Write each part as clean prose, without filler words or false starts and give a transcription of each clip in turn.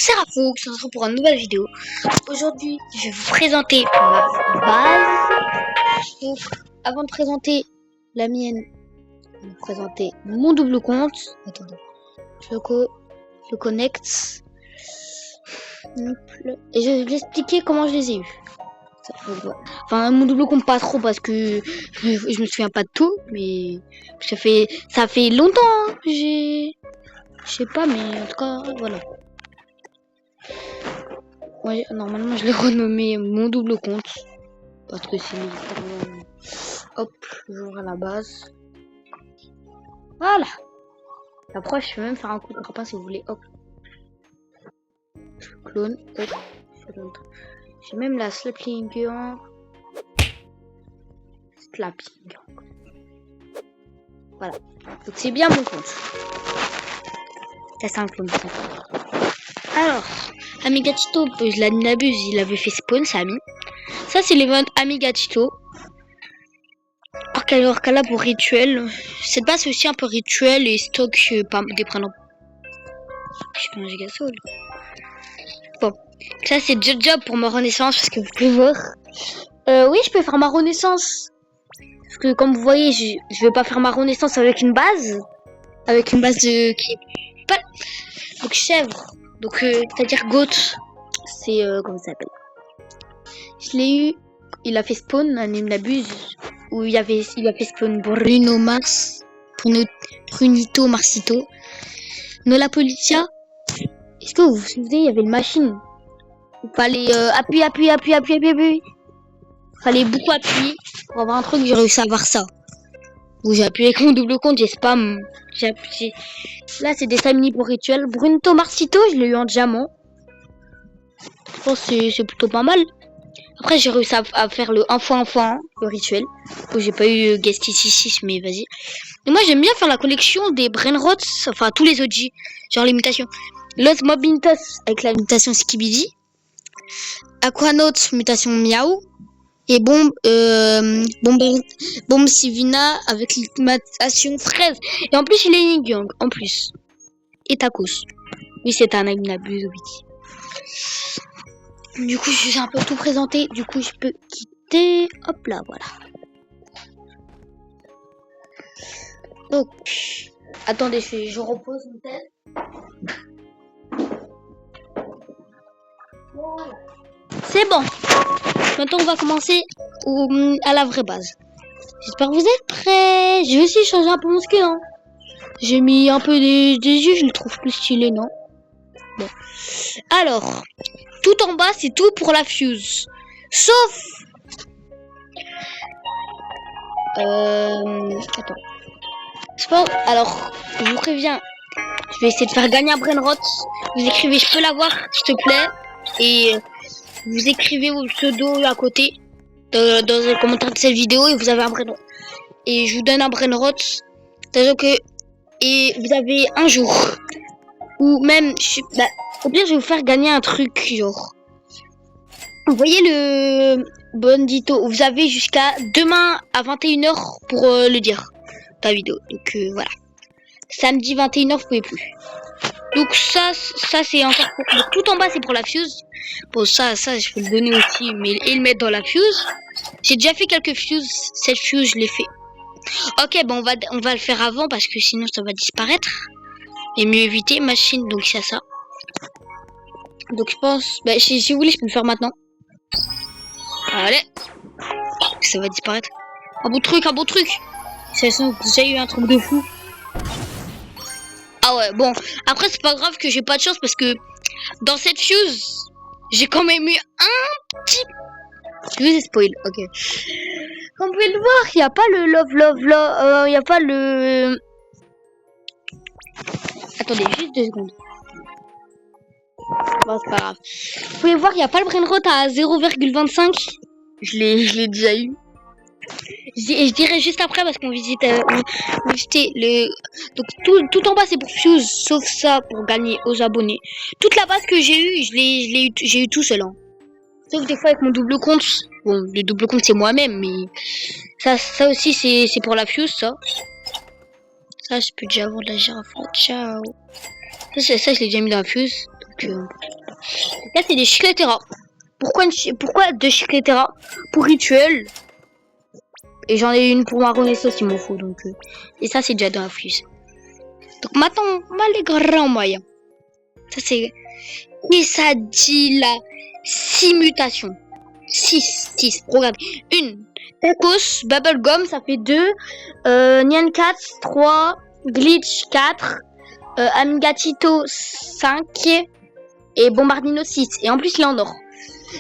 c'est Rafo, on se retrouve pour une nouvelle vidéo. Aujourd'hui, je vais vous présenter ma base. Donc, avant de présenter la mienne, je vais vous présenter mon double compte. Attendez, je connecte. Et je vais vous expliquer comment je les ai eus. Enfin, mon double compte pas trop parce que je me souviens pas de tout, mais ça fait longtemps. Hein, je sais pas, mais en tout cas, voilà. Ouais, normalement je l'ai renommé mon double compte parce que c'est hop, j'ouvre la base. Voilà. Après, je peux même faire un coup de grappin si vous voulez. Hop. Clone. Hop. J'ai même la slapping gang. Voilà. Donc c'est bien mon compte. C'est un clone. Alors, Amigatito, je l'abuse, il avait fait spawn, ça a mis. Ça, c'est les modes Amigatito. Orcala pour rituel. Cette base, c'est aussi un peu rituel et stock pas des prénoms. Je suis pas un gigasol. Bon, ça, c'est job pour ma renaissance, parce que vous pouvez voir. Oui, je peux faire ma renaissance. Parce que, comme vous voyez, je vais pas faire ma renaissance avec une base. Avec une base de... Donc, chèvre. Donc, c'est-à-dire goat. C'est... comment ça s'appelle? Je l'ai eu. Il a fait spawn, un n'abuse. Où il a fait spawn Bruno Mars. Brunito Marsito. Nola Policia. Est-ce que vous vous souvenez, il y avait une machine. Il fallait appuyer. Fallait beaucoup appuyer pour avoir un truc. J'ai réussi à avoir ça. Où j'ai appuyé avec mon double compte, j'ai spam. J'ai appuyé. Là, c'est des samini pour rituel. Brunito Marsito, je l'ai eu en diamant. Je pense que c'est plutôt pas mal. Après, j'ai réussi à faire le 1x1x1, le rituel. Où j'ai pas eu Guest 6, mais vas-y. Et moi, j'aime bien faire la collection des Brainrots, enfin tous les OG, genre l'imitation. Lost Mob Mintos avec la mutation Skibidi. Aquanauts mutation Miaou. Et Bombe Sivina avec l'imitation Fraise. Et en plus, il est Yin Yang, en plus. Et Tacos. Oui, c'est un abus, oui. Du coup, je suis un peu tout présenté. Du coup, je peux quitter. Hop là, voilà. Donc, attendez, je repose une tête. Voilà. C'est bon. Maintenant, on va commencer à la vraie base. J'espère que vous êtes prêts. Je vais aussi changer un peu mon skin. Hein. J'ai mis un peu des yeux, je le trouve plus stylé, non? Bon. Alors, tout en bas, c'est tout pour la fuse. Sauf... Attends. Sport. Alors, je vous préviens. Je vais essayer de faire gagner un Brainrot. Vous écrivez, je peux l'avoir, s'il te plaît. Et vous écrivez vos pseudos à côté. Dans les commentaires de cette vidéo. Et vous avez un Brainrot. Et je vous donne un Brainrot. C'est-à-dire que... Et vous avez un jour. Ou même... au pire, je vais vous faire gagner un truc, genre... Vous voyez le Bondito, vous avez jusqu'à demain à 21h pour le dire, ta vidéo. Donc voilà. Samedi 21h, vous pouvez plus. Donc ça c'est encore pour... Tout en bas, c'est pour la fuse. Bon, ça, je peux le donner aussi, mais et le mettre dans la fuse. J'ai déjà fait quelques fuses. Cette fuse, je l'ai fait. Ok, bon, on va le faire avant parce que sinon ça va disparaître. Et mieux éviter, machine, donc c'est ça. Donc je pense... Bah, si vous voulez, je peux le faire maintenant. Allez, ça va disparaître. Un beau truc. J'ai déjà eu un truc de fou. Ah ouais, bon. Après, c'est pas grave que j'ai pas de chance parce que dans cette fuse, j'ai quand même eu un petit... Je vous ai spoil, ok. Comme vous pouvez le voir, il n'y a pas le love. Il n'y a pas le... Attendez, juste 2 secondes. Bon, c'est pas grave. Vous pouvez voir, il n'y a pas le Brainrot à 0,25. Je l'ai déjà eu. Je dirais juste après parce qu'on visitait le... Donc tout en bas c'est pour fuse, sauf ça pour gagner aux abonnés. Toute la base que j'ai eu, j'ai eu tout seul. Hein. Sauf des fois avec mon double compte. Bon, le double compte c'est moi-même, mais ça aussi c'est pour la fuse, ça. Ça je peux déjà avoir de la girafe. Ciao. Ça je l'ai déjà mis dans la fuse. Donc là, c'est des Chicletera. Pourquoi deux Chicletera? Pour rituel. Et j'en ai une pour ma renaissance, il m'en faut. Donc, et ça, c'est déjà dans la fuse. Donc maintenant, on va les grands moyens. Ça, c'est... Et ça dit la 6 mutations. 6. Regarde. 1. Tacos, Bubblegum, ça fait 2. Nyan 4, 3. Glitch, 4. Amigatito, 5. Et Bombardino, 6. Et en plus, il est en or.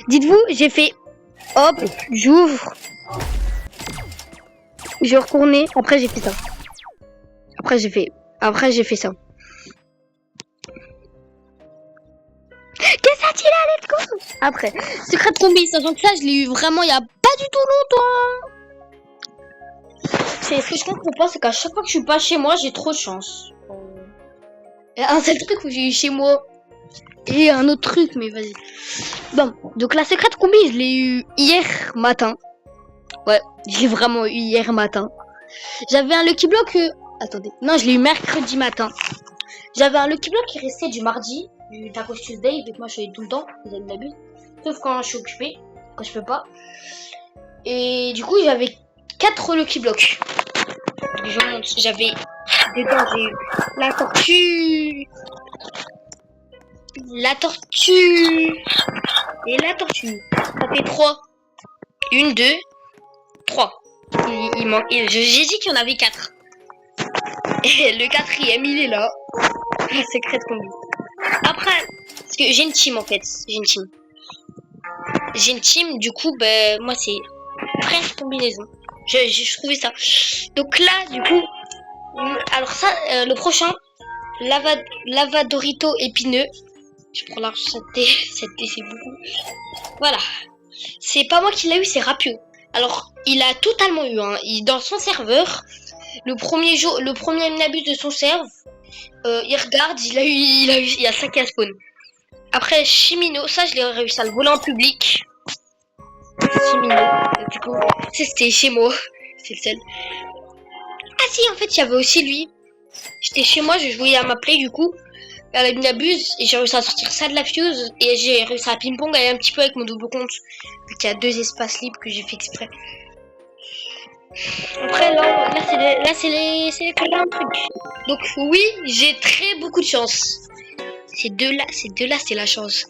Dites-vous, j'ai fait... Hop, j'ouvre. J'ai retourné. Après, j'ai fait ça. Après, j'ai fait ça. Qu'est-ce que ça dit là, let's go. Après, secret combi, sachant que ça, je l'ai eu vraiment il y a pas du tout longtemps. C'est ce que je comprends, c'est qu'à chaque fois que je suis pas chez moi, j'ai trop de chance. Il y a un seul truc où j'ai eu chez moi. Et un autre truc, mais vas-y. Bon, donc la secret combi, je l'ai eu hier matin. Ouais, j'ai vraiment eu hier matin. J'avais un Lucky Block... Attendez. Non, je l'ai eu mercredi matin. J'avais un Lucky Block qui restait du mardi. Du Tacos Tuesday. Donc moi, je fais tout le temps. Vous avez l'habitude. Sauf quand je suis occupée. Quand je peux pas. Et du coup, j'avais 4 Lucky Blocks. Je montre. J'avais... Dedans, j'ai eu la tortue. La tortue. Et la tortue. Ça fait 3. 1, 2, 3. Il manque. J'ai dit qu'il y en avait 4. Et le 4e, il est là. La secret combi. Après, parce que j'ai une team en fait. J'ai une team, du coup, ben, moi c'est presque combinaison. Je trouvais ça. Donc là, du coup, alors ça, le prochain, lava Dorito épineux. Je prends l'argent, cette thé, c'est beaucoup. Voilà. C'est pas moi qui l'a eu, c'est Rapio. Alors, il a totalement eu, hein. Dans son serveur, le premier Minabus de son serve, il regarde, il a 5 à spawn. Après, Chimino, ça je l'ai réussi à le voler en public. Chimino, du coup, c'était chez moi, c'est le seul. Ah si, en fait, il y avait aussi lui. J'étais chez moi, je jouais à ma play, du coup, à la Minabuse, et j'ai réussi à sortir ça de la fuse, et j'ai réussi à ping-pong aller un petit peu avec mon double compte, vu qu'il y a 2 espaces libres que j'ai fait exprès. Après, là c'est les plein de trucs. Donc oui, j'ai très beaucoup de chance. Ces deux-là, c'est la chance.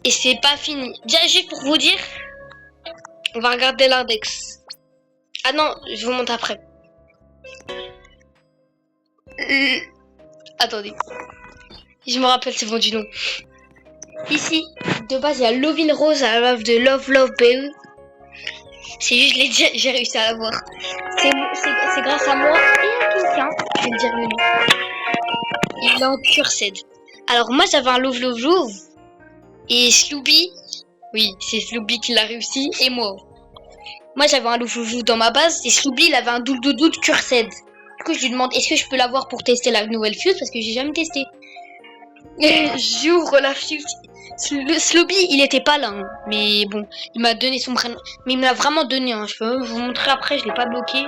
Et c'est pas fini. Déjà, juste pour vous dire, on va regarder l'index. Ah non, je vous montre après. Attendez. Je me rappelle, c'est bon du nom. Ici, de base, il y a Lovin Rose à la de Love BE. C'est juste, j'ai réussi à l'avoir. C'est grâce à moi et à quelqu'un. Je vais le dire le nom. Il est en cursed. Alors moi, j'avais un Love. Et Slooby, oui, c'est Slooby qui l'a réussi. Et moi. Moi, j'avais un Love dans ma base. Et Slooby, il avait un Doudou de cursed. Du coup, je lui demande, est-ce que je peux l'avoir pour tester la nouvelle fuse? Parce que j'ai jamais testé. J'ouvre la fuse. Slooby, il était pas là, hein. Mais bon, il m'a donné son prénom. Mais il me l'a vraiment donné, hein. Je peux vous montrer après, je l'ai pas bloqué.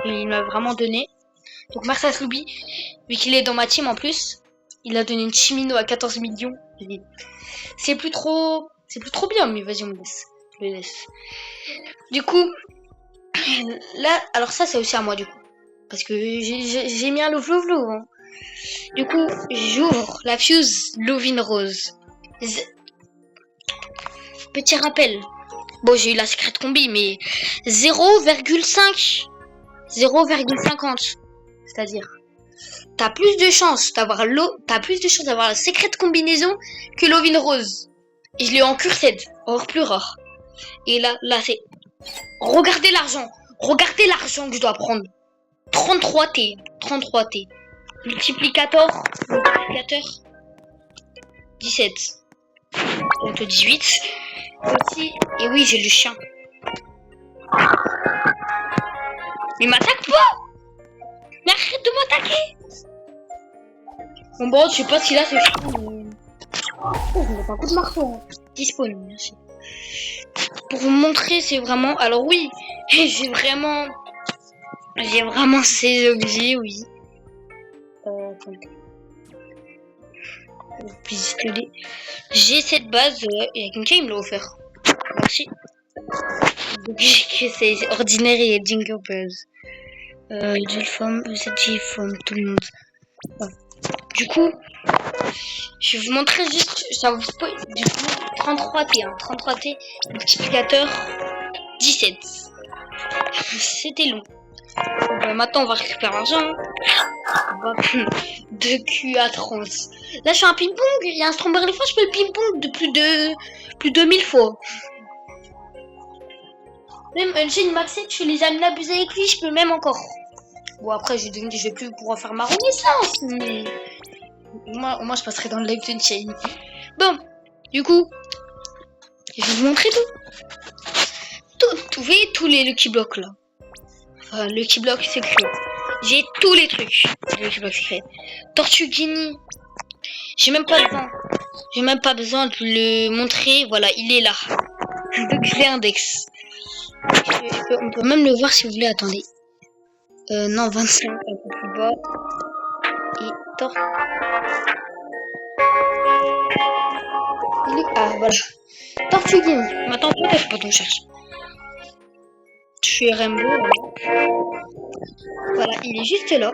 Mais il m'a vraiment donné. Donc merci à Slooby, vu qu'il est dans ma team en plus. Il a donné une Chimino à 14 millions. C'est plus trop bien, mais vas-y, on me laisse. Je le laisse. Du coup, là, alors ça c'est aussi à moi du coup. Parce que j'ai mis un love, hein. Du coup, j'ouvre la fuse Lovin Rose. Petit rappel. Bon, j'ai eu la secret combi, mais 0,5. 0,50. C'est-à-dire, t'as plus de chance d'avoir la secret combinaison que Lovin Rose. Et je l'ai en cursed, or plus rare. Et là c'est... Regardez l'argent que je dois prendre. 33T. Multiplicateur 17. Donc 18. Aussi. Et oui, j'ai le chien. Mais m'attaque pas! Mais arrête de m'attaquer! Bon, bon, je sais pas si là c'est chaud. Oh, je me mets un coup de marteau. Disponible, merci. Pour vous montrer, c'est vraiment... Alors oui, j'ai vraiment ces objets, oui. Attendez. J'ai cette base, et quelqu'un il me l'a offert. Merci. Donc c'est ordinaire et Jingle Bells. Gilform, c'est Gilform, tout le monde. Ouais. Du coup, je vais vous montrer juste, ça vous spoil, du coup, 33T, hein, 33T, multiplicateur 17. C'était long. Bon, maintenant, on va récupérer l'argent. De Q à trans. Là, je fais un ping-pong, il y a un Strawberry fois, je fais le ping-pong de plus de 1000 fois. Même j'ai une Maxette, je fais les amis abusés avec lui, je peux même encore. Bon, après, je vais plus pouvoir faire ma renaissance, mais moi, je passerai dans le live de chain. Bon, du coup, je vais vous montrer tout. Vous voyez tous les Lucky Blocks là. Enfin, Lucky Block secret. J'ai tous les trucs. Lucky Block secret. Tortuguini. J'ai même pas besoin de le montrer. Voilà, il est là. Donc je l'ai index. On peut même le voir si vous voulez. Attendez. Non, 25 un peu plus bas. Et ah voilà. Tortuguini. Maintenant peut-être pas on cherche. Je suis Rainbow. Voilà, il est juste là.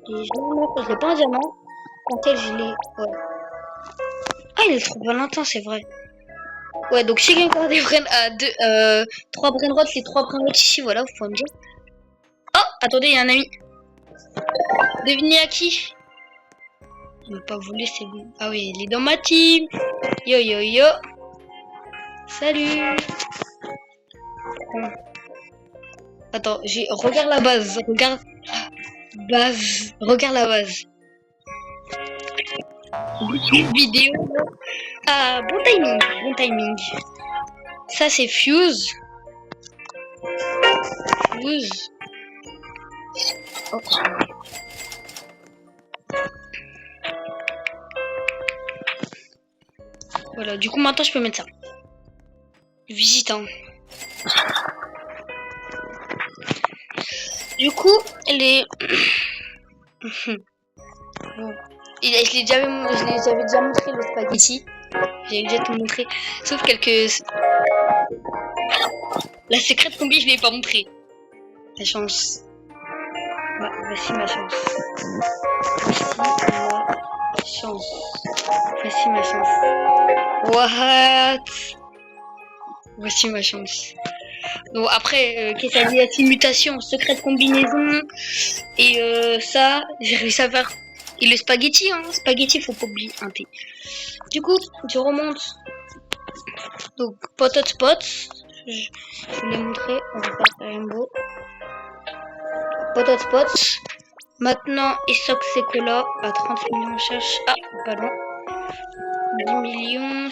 Et je l'ai pas en diamant. Quand je l'ai. Ouais. Ah, il est trop Valentin, c'est vrai. Ouais, donc si quelqu'un a des brain à 3 brain rots, les 3 brain rots ici, voilà, vous pouvez me dire. Oh, attendez, il y a un ami. Devinez à qui? Il m'a pas voulu, c'est bon. Ah oui, il est dans ma team. Yo yo yo. Salut. Attends, regarde la base. Regarde la base. Vidéo. Ah, bon timing. Ça c'est Fuse. Oh. Voilà, du coup maintenant je peux mettre ça. Visitant. Du coup, les... bon. Je l'ai déjà montré le spaghetti. J'ai déjà tout montré. Sauf quelques... La secrète combi, je l'ai pas montré. La chance. Ouais, voici ma chance. Voici ma chance. What? Voici ma chance. Donc après, qu'est-ce que ça dit? Mutation, secrète combinaison. Et ça, j'ai réussi à faire. Et le spaghetti, hein. Spaghetti, faut pas oublier un T. Du coup, je remonte. Donc, potot spot. Je vous l'ai montré. On va faire rainbow. Potot spot. Maintenant, Esoc Secola à 30 millions. On cherche. Ah, pas loin. 10 millions.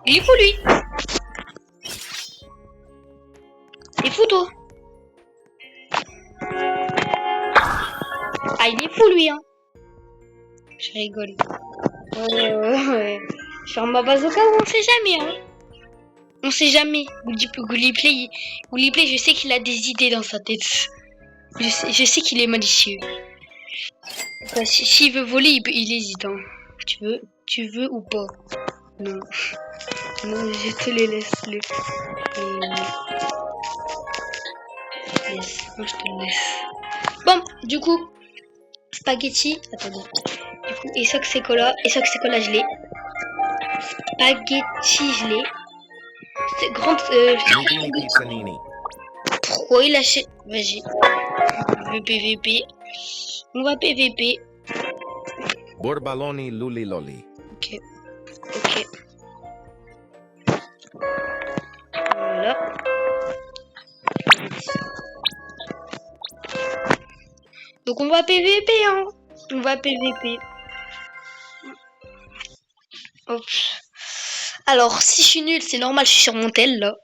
Il est fou, lui. Il est fou, toi. Ah, il est fou, lui, hein. Je rigole. Ouais. Je ferme ma base au cas où, on sait jamais, hein. On sait jamais. Gulliplay, je sais qu'il a des idées dans sa tête. Je sais qu'il est malicieux. Bah, s'il veut voler, il hésite, hein. Tu veux ou pas? Non. Non, je te les laisse. Yes, moi je te le laisse. Bon, du coup, spaghetti. Attendez. Du coup, Esoc Secola, je l'ai. Spaghetti, je l'ai. C'est grande. Pourquoi il achète? Vas-y. PVP. On va PVP. Borbaloni Luli Loli. Ok. Voilà. Donc on va PVP, hein. On va PVP. Hop. Alors, si je suis nul, c'est normal, je suis sur mon tel, là.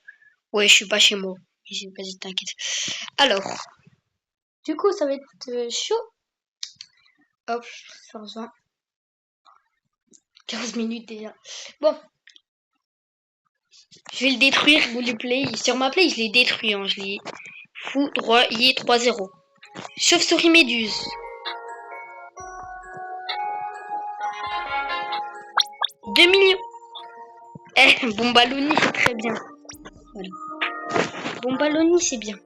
Ouais, je suis pas chez moi. Vas-y, t'inquiète. Alors, du coup, ça va être chaud. Hop, ça rejoint. 15 minutes déjà. Bon. Je vais le détruire, vous le play. Sur ma play, je l'ai détruit, hein. Je l'ai Foudroyer 3-0. Chauve-souris méduse. « 2 millions. Bombaloni, c'est très bien. Voilà. Bombaloni, c'est bien.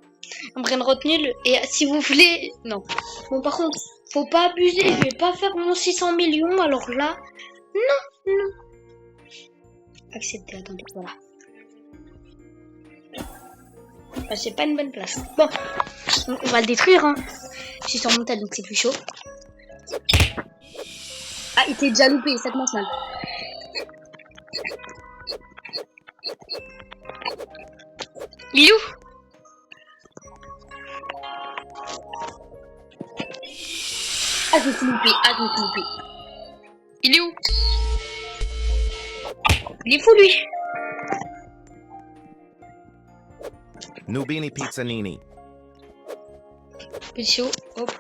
Un brainrot nul. Et si vous voulez... Non. Bon, par contre, faut pas abuser. Je vais pas faire mon 600 millions. Alors là... Non. Accepter, attendez, voilà. Bah, c'est pas une bonne place. Bon, on va le détruire, hein. Je suis sur mon tel, donc c'est plus chaud. Ah, il était déjà loupé, ça commence mal. Il est où? Ah, je me suis loupé, Il est où? Il est fou, lui. Nubini Pizzanini. Petit chaud. Hop.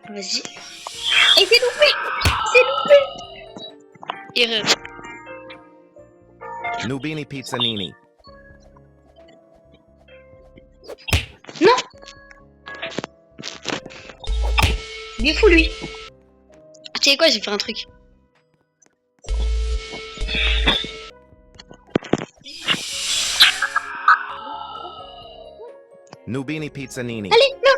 Vas-y. Et c'est loupé. Erreur. Nubini Pizzanini. Non. Il est fou, lui. Tu sais quoi, j'ai fait un truc. Nubini Pizzanini. Allez, non.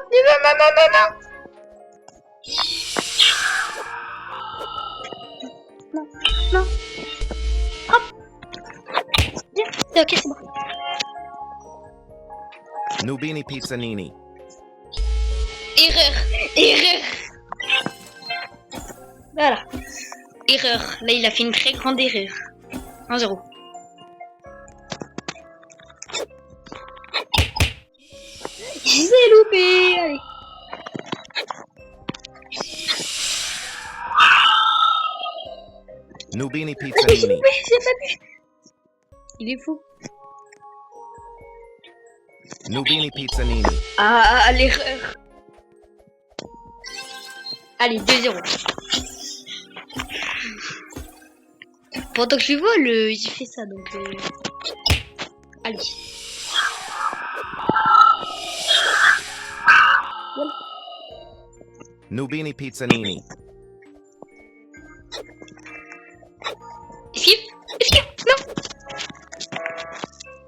Non. Hop. Ok, c'est bon. Nubini Pizzanini. Erreur. Voilà. Erreur. Là, il a fait une très grande erreur. 1-0. J'ai loupé. Allez. Nubini J'ai Pizzanini. loupé, j'ai pas pu. Il est fou. Nubini Pizzanini. Ah, l'erreur. Allez, 2-0. Pendant que je vole, il fait ça, donc... Allez. Voilà. Nubini Pizzanini. Esquive. Non.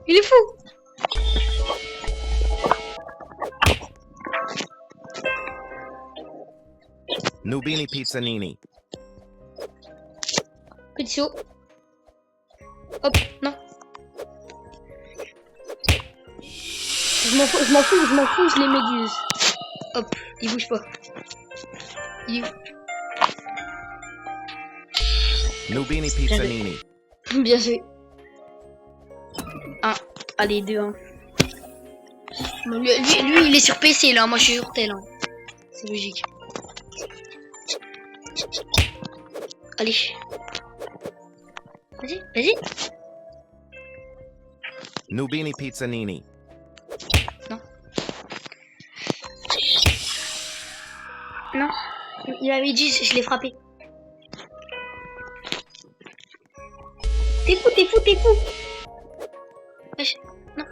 Il est fou. Nubini Pizzanini. Petit saut. Hop, non. Je m'en fous, je les méduse. Hop, il bouge pas. Il est où? Nubini Pizzanini. Bien joué. 1. Allez, 2-1. Lui, il est sur PC là, moi je suis sur tel. Hein. C'est logique. Allez. Vas-y. Nubini Pizzanini. Non. Il avait dit, je l'ai frappé. T'es fou. Wesh, non.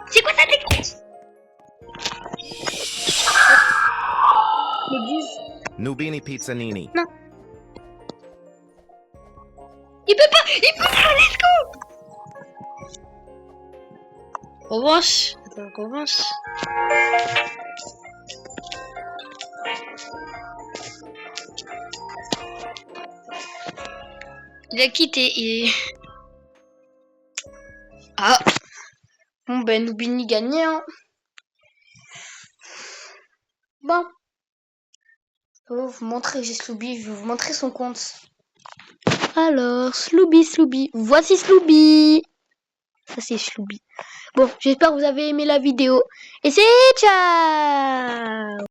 C'est quoi ça technique? Méduse. Nubini Pizzanini. Non. Il peut pas, let's go. Revanche. Il a quitté. Ah. Bon ben Nubini gagnait. Hein. Bon. Je vais vous montrer, j'ai Slooby. Je vais vous montrer son compte. Alors, Slooby. Voici Slooby. Ça c'est Slooby. Bon, j'espère que vous avez aimé la vidéo. Et c'est ciao.